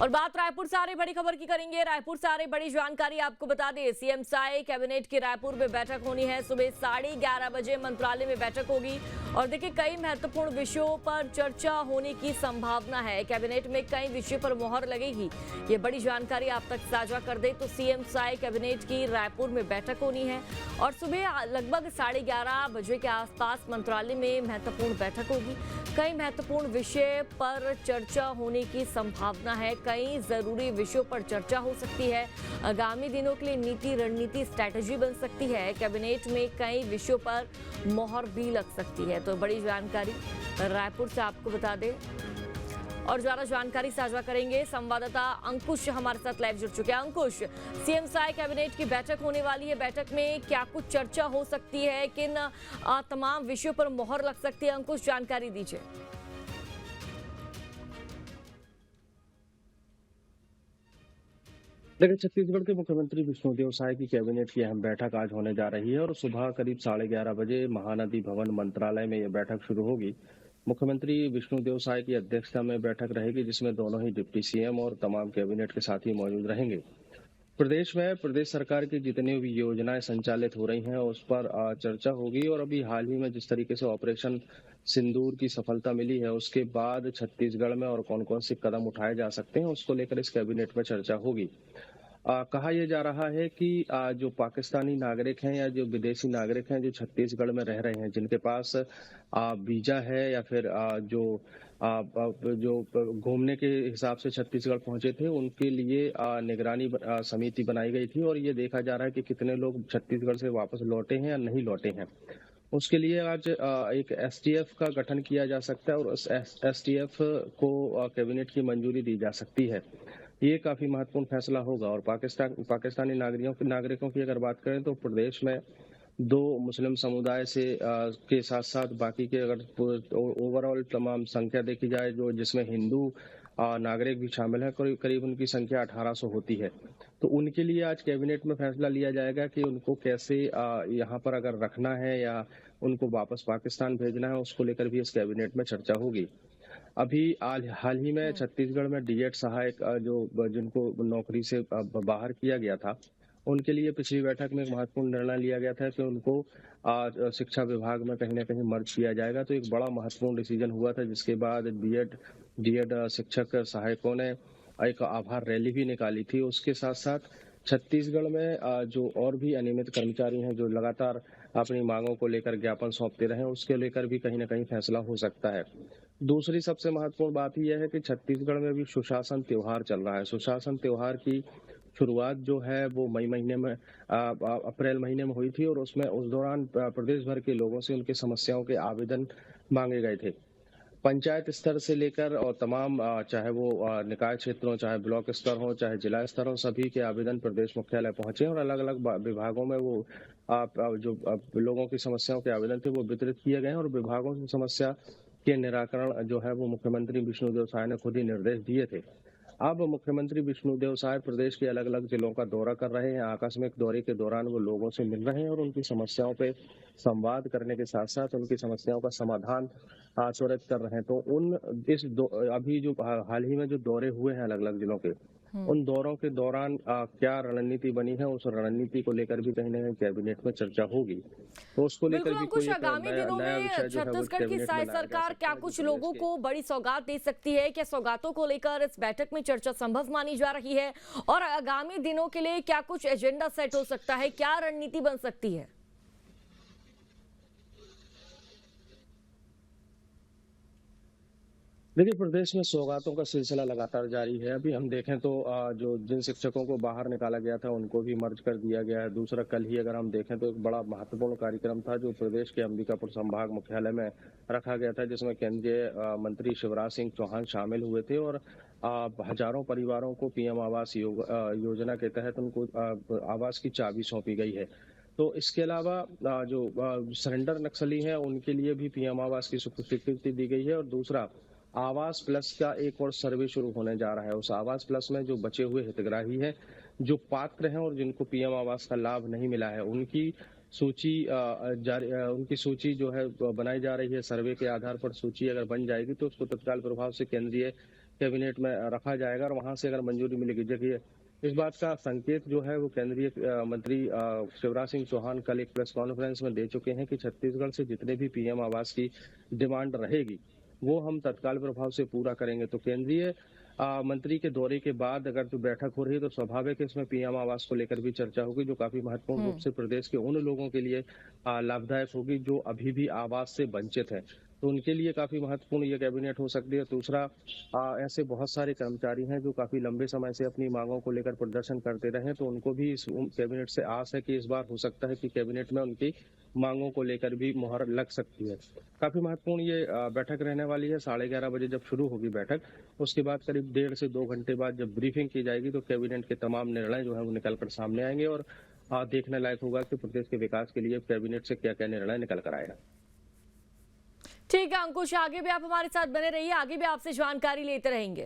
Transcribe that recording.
और बात रायपुर से आ रही बड़ी खबर की करेंगे। रायपुर से आ रही बड़ी जानकारी आपको बता दें, सीएम साय कैबिनेट की रायपुर में बैठक होनी है। सुबह 11:30 बजे मंत्रालय में बैठक होगी और देखिए कई महत्वपूर्ण विषयों पर चर्चा होने की संभावना है। कैबिनेट में कई विषयों पर मोहर लगेगी। ये बड़ी जानकारी आप तक साझा कर दे तो सीएम साय कैबिनेट की रायपुर में बैठक होनी है और सुबह लगभग 11:30 बजे के आसपास मंत्रालय में महत्वपूर्ण बैठक होगी। कई महत्वपूर्ण विषय पर चर्चा होने की संभावना है। कई जरूरी विषयों पर चर्चा हो सकती है। आगामी दिनों के लिए नीति रणनीति स्ट्रैटेजी बन सकती है। कैबिनेट में कई विषयों पर मोहर भी लग सकती है। तो बड़ी जानकारी रायपुर से आपको बता दें और ज्यादा जानकारी साझा करेंगे। संवाददाता अंकुश हमारे साथ लाइव जुड़ चुके हैं। अंकुश, सीएम साय कैबिनेट की बैठक होने वाली है। बैठक में क्या कुछ चर्चा हो सकती है, किन तमाम विषयों पर मोहर लग सकती है? अंकुश, जानकारी दीजिए। देखिए, छत्तीसगढ़ के मुख्यमंत्री विष्णुदेव साय की कैबिनेट की अहम बैठक आज होने जा रही है और सुबह करीब 11:30 बजे महानदी भवन मंत्रालय में यह बैठक शुरू होगी। मुख्यमंत्री विष्णुदेव साय की अध्यक्षता में बैठक रहेगी, जिसमें दोनों ही डिप्टी सीएम और तमाम कैबिनेट के साथी मौजूद रहेंगे। प्रदेश में प्रदेश सरकार की जितनी भी योजनाएं संचालित हो रही हैं उस पर चर्चा होगी और अभी हाल ही में जिस तरीके से ऑपरेशन सिंदूर की सफलता मिली है उसके बाद छत्तीसगढ़ में और कौन कौन से कदम उठाए जा सकते हैं उसको लेकर इस कैबिनेट में चर्चा होगी। कहा यह जा रहा है कि जो पाकिस्तानी नागरिक हैं या जो विदेशी नागरिक हैं जो छत्तीसगढ़ में रह रहे हैं, जिनके पास वीजा है या फिर जो घूमने के हिसाब से छत्तीसगढ़ पहुंचे थे, उनके लिए निगरानी समिति बनाई गई थी और ये देखा जा रहा है कि कितने लोग छत्तीसगढ़ से वापस लौटे हैं या नहीं लौटे हैं। उसके लिए आज एक एसटीएफ का गठन किया जा सकता है और उस एसटीएफ को कैबिनेट की मंजूरी दी जा सकती है। ये काफी महत्वपूर्ण फैसला होगा और पाकिस्तानी नागरिकों की अगर बात करें तो प्रदेश में दो मुस्लिम समुदाय से के साथ साथ बाकी के अगर ओवरऑल तमाम संख्या देखी जाए जो जिसमें हिंदू नागरिक भी शामिल है, करीब करीब उनकी संख्या 1800 होती है। तो उनके लिए आज कैबिनेट में फैसला लिया जाएगा कि उनको कैसे यहाँ पर अगर रखना है या उनको वापस पाकिस्तान भेजना है, उसको लेकर भी इस कैबिनेट में चर्चा होगी। अभी हाल ही में छत्तीसगढ़ में डीएड सहायक जो जिनको नौकरी से बाहर किया गया था, उनके लिए पिछली बैठक में एक महत्वपूर्ण निर्णय लिया गया था कि उनको शिक्षा विभाग में कहीं ना कहीं मर्ज किया जाएगा। तो एक बड़ा महत्वपूर्ण डिसीजन हुआ था, जिसके बाद डीएड शिक्षक सहायकों ने एक आभार रैली भी निकाली थी। उसके साथ साथ छत्तीसगढ़ में जो और भी अनियमित कर्मचारी हैं जो लगातार अपनी मांगों को लेकर ज्ञापन सौंपते रहे, उसके लेकर भी कहीं ना कहीं फैसला हो सकता है। दूसरी सबसे महत्वपूर्ण बात यह है कि छत्तीसगढ़ में भी सुशासन त्योहार चल रहा है। सुशासन त्योहार की शुरुआत जो है वो मई महीने में अप्रैल महीने में हुई थी और उसमें उस दौरान प्रदेश भर के लोगों से उनकी समस्याओं के आवेदन मांगे गए थे। पंचायत स्तर से लेकर और तमाम चाहे वो निकाय क्षेत्र हो, चाहे ब्लॉक स्तर हो, चाहे जिला स्तर हो, सभी के आवेदन प्रदेश मुख्यालय पहुंचे और अलग अलग विभागों में वो लोगों की समस्याओं के आवेदन थे वो वितरित किए गए और विभागों की समस्या के निराकरण जो है वो मुख्यमंत्री विष्णुदेव साय ने खुद ही निर्देश दिए थे। अब मुख्यमंत्री विष्णुदेव साय प्रदेश के अलग अलग जिलों का दौरा कर रहे हैं। आकस्मिक दौरे के दौरान वो लोगों से मिल रहे हैं और उनकी समस्याओं पे संवाद करने के साथ साथ उनकी समस्याओं का समाधान त्वरित कर रहे हैं। तो अभी जो हाल ही में जो दौरे हुए हैं अलग अलग जिलों के, उन दौरों के दौरान क्या रणनीति बनी है, उस रणनीति को लेकर भी कहीं ना कहीं कैबिनेट में चर्चा होगी। तो उसको लेकर बिल्कुल भी अंकुश, कोई एक आगामी दिनों नया में विषय जो है वो छत्तीसगढ़ की कैबिनेट में साय लाया जा सरकार सकता क्या है जो कुछ प्रदेश लोगों के को बड़ी सौगात दे सकती है? क्या सौगातों को लेकर इस बैठक में चर्चा संभव मानी जा रही है और आगामी दिनों के लिए क्या कुछ एजेंडा सेट हो सकता है? क्या रणनीति बन सकती है? देखिए, प्रदेश में सौगातों का सिलसिला लगातार जारी है। अभी हम देखें तो जो जिन शिक्षकों को बाहर निकाला गया था उनको भी मर्ज कर दिया गया है। दूसरा, कल ही अगर हम देखें तो एक बड़ा महत्वपूर्ण कार्यक्रम था जो प्रदेश के अंबिकापुर संभाग मुख्यालय में रखा गया था, जिसमें केंद्रीय मंत्री शिवराज सिंह चौहान शामिल हुए थे और हजारों परिवारों को पीएम आवास योजना के तहत उनको आवास की चाबी सौंपी गई है। तो इसके अलावा जो सरेंडर नक्सली हैं उनके लिए भी पीएम आवास की स्वीकृति दी गई है और दूसरा, आवास प्लस का एक और सर्वे शुरू होने जा रहा है। उस आवास प्लस में जो बचे हुए हितग्राही हैं, जो पात्र हैं और जिनको पीएम आवास का लाभ नहीं मिला है, उनकी सूची जो है बनाई जा रही है। सर्वे के आधार पर सूची अगर बन जाएगी तो उसको तत्काल प्रभाव से कैबिनेट में रखा जाएगा और वहां से अगर मंजूरी मिलेगी। देखिए, इस बात का संकेत जो है वो केंद्रीय मंत्री शिवराज सिंह चौहान कल एक प्रेस कॉन्फ्रेंस में दे चुके हैं कि छत्तीसगढ़ से जितने भी पीएम आवास की डिमांड रहेगी वो हम तत्काल प्रभाव से पूरा करेंगे। तो केंद्रीय मंत्री के दौरे के बाद अगर जो बैठक हो रही है तो स्वाभाविक है इसमें पीएम आवास को लेकर भी चर्चा होगी, जो काफी महत्वपूर्ण रूप से प्रदेश के उन लोगों के लिए लाभदायक होगी जो अभी भी आवास से वंचित है। तो उनके लिए काफी महत्वपूर्ण ये कैबिनेट हो सकती है। दूसरा, ऐसे बहुत सारे कर्मचारी हैं जो काफी लंबे समय से अपनी मांगों को लेकर प्रदर्शन करते रहे हैं, तो उनको भी इस कैबिनेट से आस है कि इस बार हो सकता है कि कैबिनेट में उनकी मांगों को लेकर भी मुहर लग सकती है। काफी महत्वपूर्ण ये बैठक रहने वाली है। 11:30 बजे जब शुरू होगी बैठक, उसके बाद करीब 1.5 से 2 घंटे बाद जब ब्रीफिंग की जाएगी तो कैबिनेट के तमाम निर्णय जो है वो निकल कर सामने आएंगे और देखने लायक होगा कि प्रदेश के विकास के लिए कैबिनेट से क्या क्या निर्णय निकल कर आएगा। ठीक है अंकुश, आगे भी आप हमारे साथ बने रहिए, आगे भी आपसे जानकारी लेते रहेंगे।